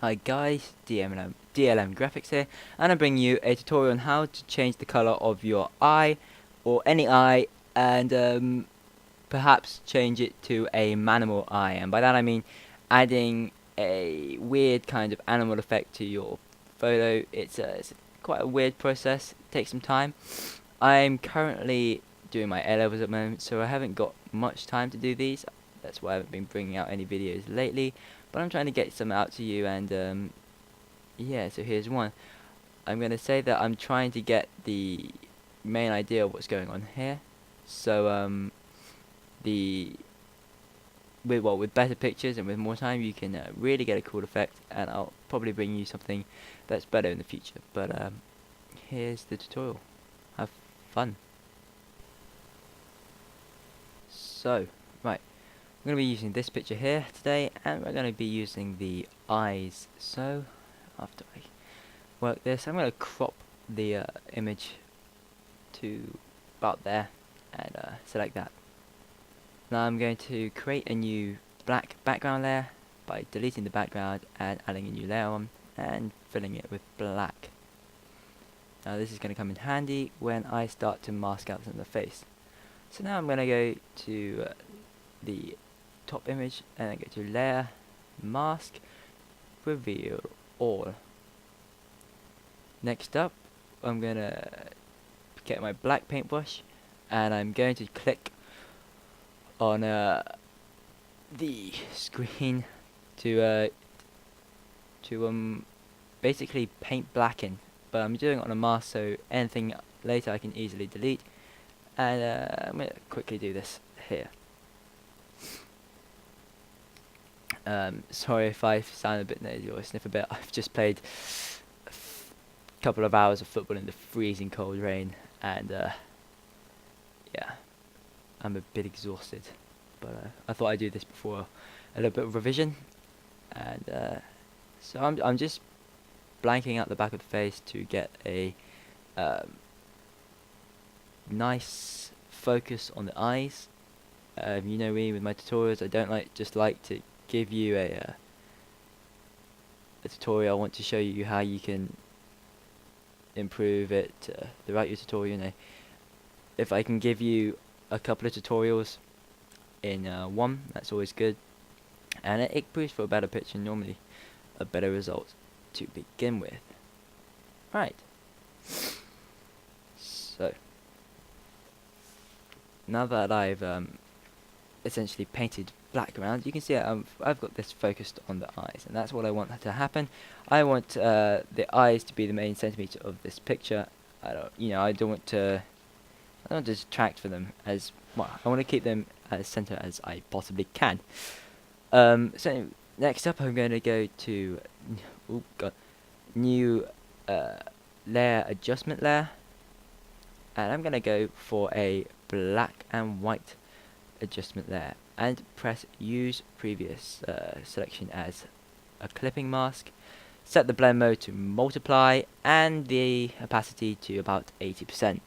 Hi guys, DLMGRAPHIX here, and I'm bringing you a tutorial on how to change the color of your eye, or any eye, and perhaps change it to a manimal eye. And by that I mean adding a weird kind of animal effect to your photo. It's quite a weird process, it takes some time. I'm currently doing my A-levels at the moment, so I haven't got much time to do these. That's why I haven't been bringing out any videos lately, but I'm trying to get some out to you. And yeah, so here's one. I'm going to say that I'm trying to get the main idea of what's going on here. So the with better pictures and with more time, you can really get a cool effect, and I'll probably bring you something that's better in the future. But here's the tutorial. Have fun. So, right, I'm going to be using this picture here today, and we're going to be using the eyes. So, after I work this, I'm going to crop the image to about there, and select that. Now I'm going to create a new black background layer by deleting the background and adding a new layer on, and filling it with black. Now this is going to come in handy when I start to mask out some of the face. So now I'm going to go to the top image, and then go to layer, mask, reveal all. Next up, I'm going to get my black paintbrush, and I'm going to click on the screen to basically paint black in, but I'm doing it on a mask, so anything later I can easily delete. And I'm going to quickly do this here. Sorry if I sound a bit nasally or sniff a bit. I've just played a couple of hours of football in the freezing cold rain, and yeah, I'm a bit exhausted. But I thought I'd do this before a little bit of revision, and so I'm just blanking out the back of the face to get a nice focus on the eyes. You know me with my tutorials, I don't just like to give you a tutorial. I want to show you how you can improve it throughout your tutorial. You know, if I can give you a couple of tutorials in one, that's always good, and it proves for a better picture, normally a better result to begin with. Right, so now that I've essentially painted black around, you can see I've got this focused on the eyes, and that's what I want to happen. I want the eyes to be the main centimeter of this picture. I don't want to distract from them as well. I want to keep them as center as I possibly can. So next up, I'm going to go to new layer adjustment layer, and I'm going to go for a black and white adjustment layer, and press use previous selection as a clipping mask. Set the blend mode to multiply and the opacity to about 80%.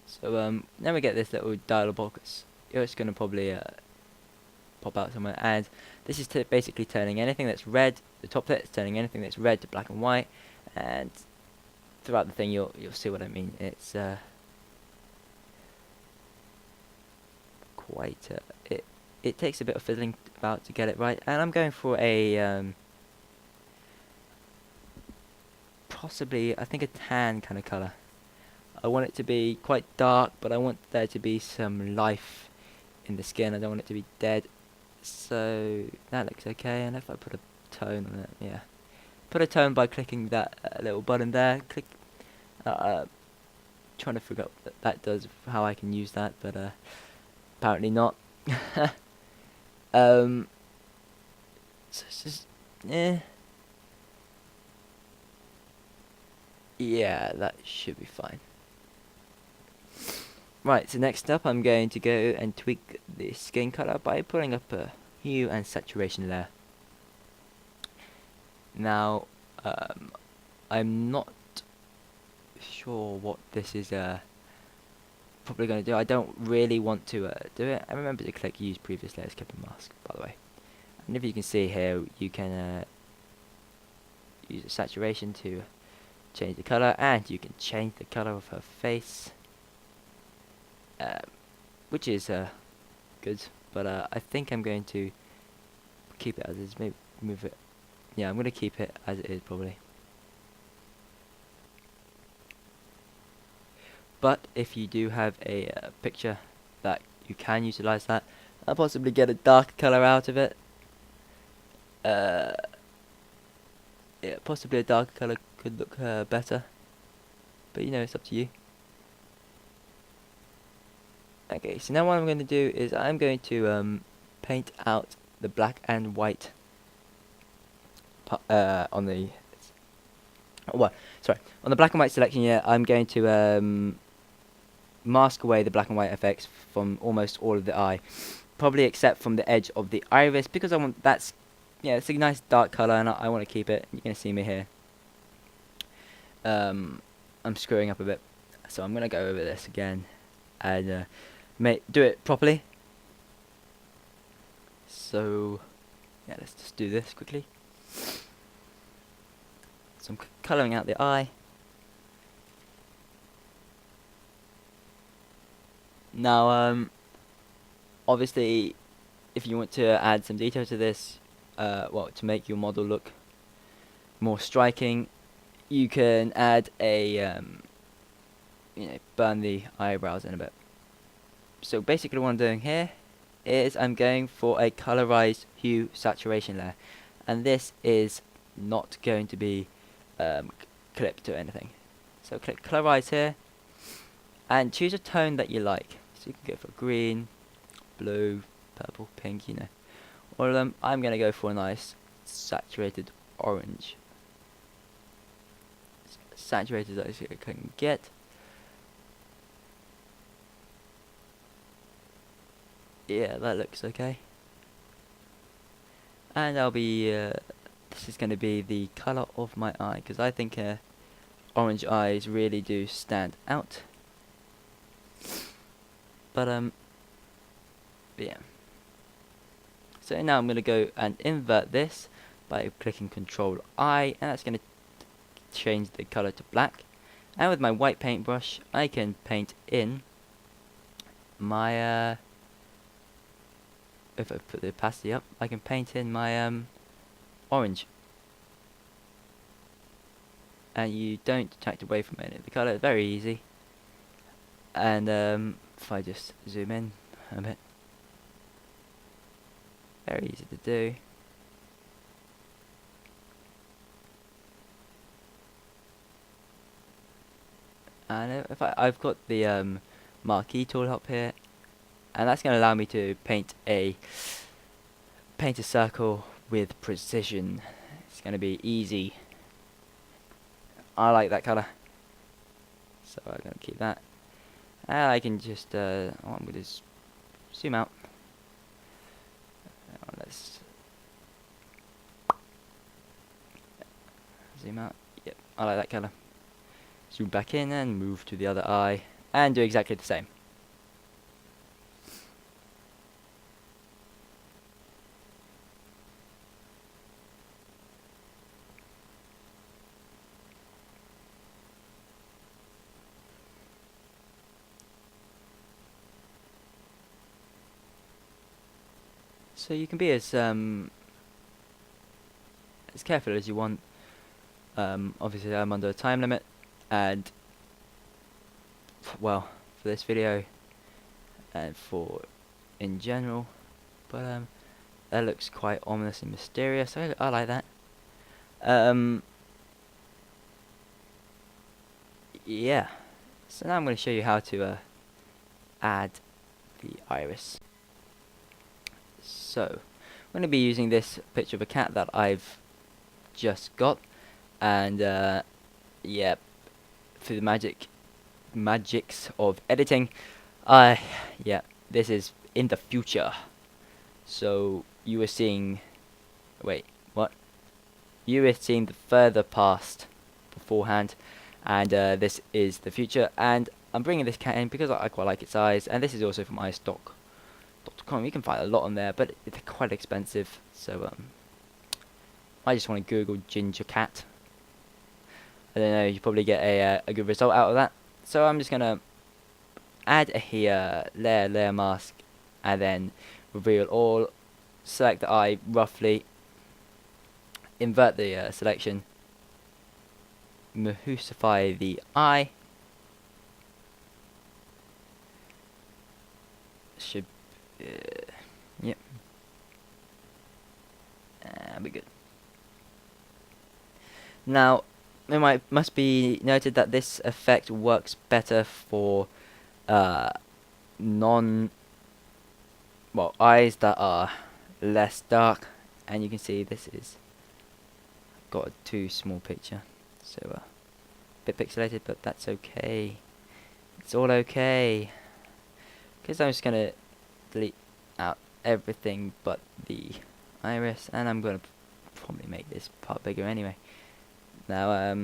So now we get this little dialog box. It's going to probably pop out somewhere, and this is basically turning anything that's red, the top bit is turning anything that's red to black and white, and throughout the thing you'll see what I mean. It's quite it takes a bit of fiddling about to get it right, and I'm going for a possibly, I think, a tan kind of color. I want it to be quite dark, but I want there to be some life in the skin. I don't want it to be dead. So that looks okay, and if I put a tone on it, yeah, put a tone by clicking that little button there. Click. Trying to figure out what that does, how I can use that, but apparently not. So it's just, yeah, that should be fine. Right, so next up I'm going to go and tweak the skin color by pulling up a hue and saturation layer. Now, I'm not sure what this is probably going to do. I don't really want to do it. I remember to click use previous layers clip and mask, by the way. And if you can see here, you can use a saturation to change the color, and you can change the color of her face, which is good. But I think I'm going to keep it as is. Maybe move it. Yeah, I'm going to keep it as it is probably. But if you do have a picture that you can utilize that, I'll possibly get a dark color out of it. Yeah, possibly a darker color could look better. But you know, it's up to you. Okay, so now what I'm going to do is I'm going to paint out the black and white on the on the black and white selection here. I'm going to mask away the black and white effects from almost all of the eye, probably except from the edge of the iris, because I want it's a nice dark color and I want to keep it. You're gonna see me here. I'm screwing up a bit, so I'm gonna go over this again and do it properly. So yeah, let's just do this quickly. So I'm colouring out the eye. Now, obviously, if you want to add some detail to this, well, to make your model look more striking, you can add a, burn the eyebrows in a bit. So basically what I'm doing here is I'm going for a colorized hue saturation layer, and this is not going to be clipped to anything. So click colorize here, and choose a tone that you like. So you can go for green, blue, purple, pink, you know, all of them. I'm going to go for a nice saturated orange. Saturated as I can get. Yeah, that looks okay. And I'll be, this is going to be the colour of my eye, because I think orange eyes really do stand out. But yeah. So now I'm going to go and invert this by clicking Control I, and that's going to change the color to black. And with my white paintbrush, I can paint in my if I put the opacity up, I can paint in my orange. And you don't detract away from any of the color. It's very easy. And if I just zoom in a bit, very easy to do. And if I've got the marquee tool up here, and that's going to allow me to paint a circle with precision. It's going to be easy. I like that color, so I'm going to keep that. And I can just I'm going to zoom out. Let's zoom out. Yep, I like that color. Zoom back in and move to the other eye and do exactly the same. So you can be as careful as you want. Obviously I'm under a time limit, and well, for this video and for in general, but that looks quite ominous and mysterious. I like that. Yeah, so now I'm going to show you how to add the iris. So I'm going to be using this picture of a cat that I've just got, and yeah, for the magics of editing, yeah, this is in the future. So you were seeing, wait, what? You were seeing the further past beforehand, and this is the future. And I'm bringing this cat in because I quite like its eyes, and this is also from iStock.com. You can find a lot on there, but they're quite expensive. So I just want to Google ginger cat. I don't know. You probably get a good result out of that. So I'm just gonna add a layer mask, and then reveal all. Select the eye roughly. Invert the selection. Mahusify the eye. Should yep. Be good. Now, it must be noted that this effect works better for eyes that are less dark, and you can see this is got a too small picture, so a bit pixelated, but that's okay. It's all okay, because I'm just gonna delete out everything but the iris, and I'm gonna probably make this part bigger anyway. Now,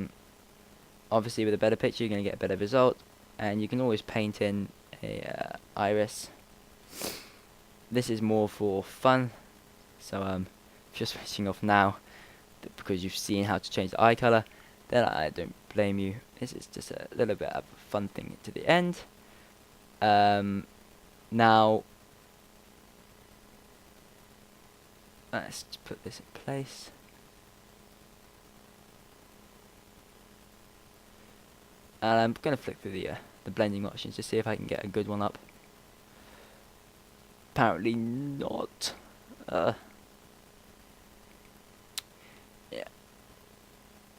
obviously with a better picture, you're gonna get a better result, and you can always paint in a iris. This is more for fun, so if you're switching off now because you've seen how to change the eye color, then I don't blame you. This is just a little bit of a fun thing to the end. Now let's just put this in place. And I'm gonna flick through the blending options to see if I can get a good one up. Apparently not. Yeah.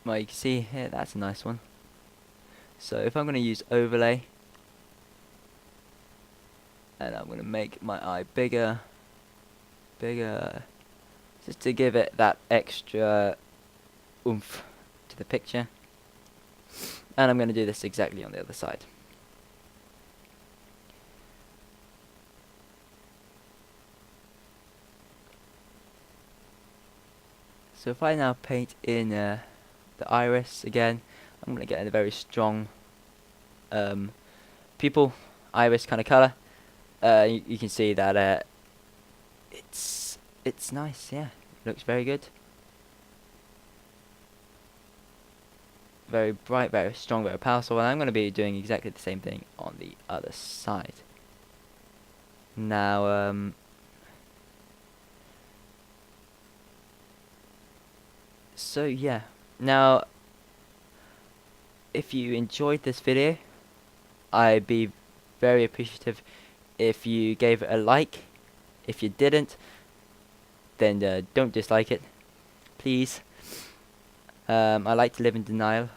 Well, you can see here, that's a nice one. So if I'm going to use overlay, and I'm going to make my eye bigger, just to give it that extra oomph to the picture. And I'm going to do this exactly on the other side. So if I now paint in the iris again, I'm going to get a very strong pupil iris kind of color. You can see that it's nice. Yeah, it looks very good. Very bright, very strong, very powerful. And I'm going to be doing exactly the same thing on the other side. Now, so yeah. Now, if you enjoyed this video, I'd be very appreciative if you gave it a like. If you didn't, then don't dislike it, please. I like to live in denial,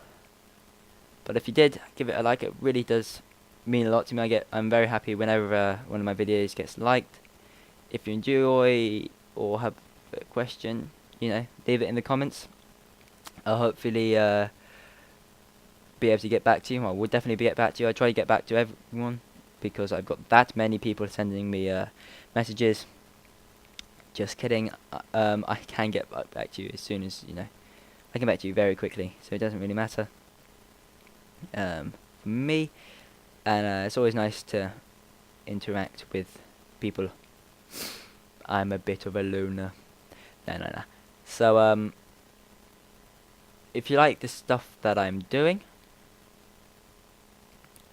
but if you did give it a like, it really does mean a lot to me. I'm very happy whenever one of my videos gets liked. If you enjoy or have a question, leave it in the comments. I'll hopefully be able to get back to you. I will definitely get back to you. I try to get back to everyone because I've got that many people sending me messages. Just kidding. I can get back to you as soon as I get back to you very quickly, so it doesn't really matter for me. And it's always nice to interact with people. I'm a bit of a loner. No. So if you like the stuff that I'm doing,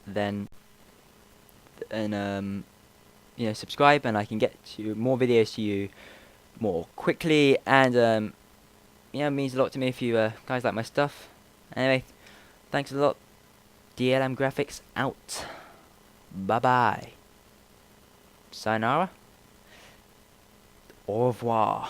then subscribe, and I can get to more videos to you more quickly. And it means a lot to me if you guys like my stuff. Anyway, thanks a lot. DLMGRAPHIX out. Bye bye. Sayonara. Au revoir.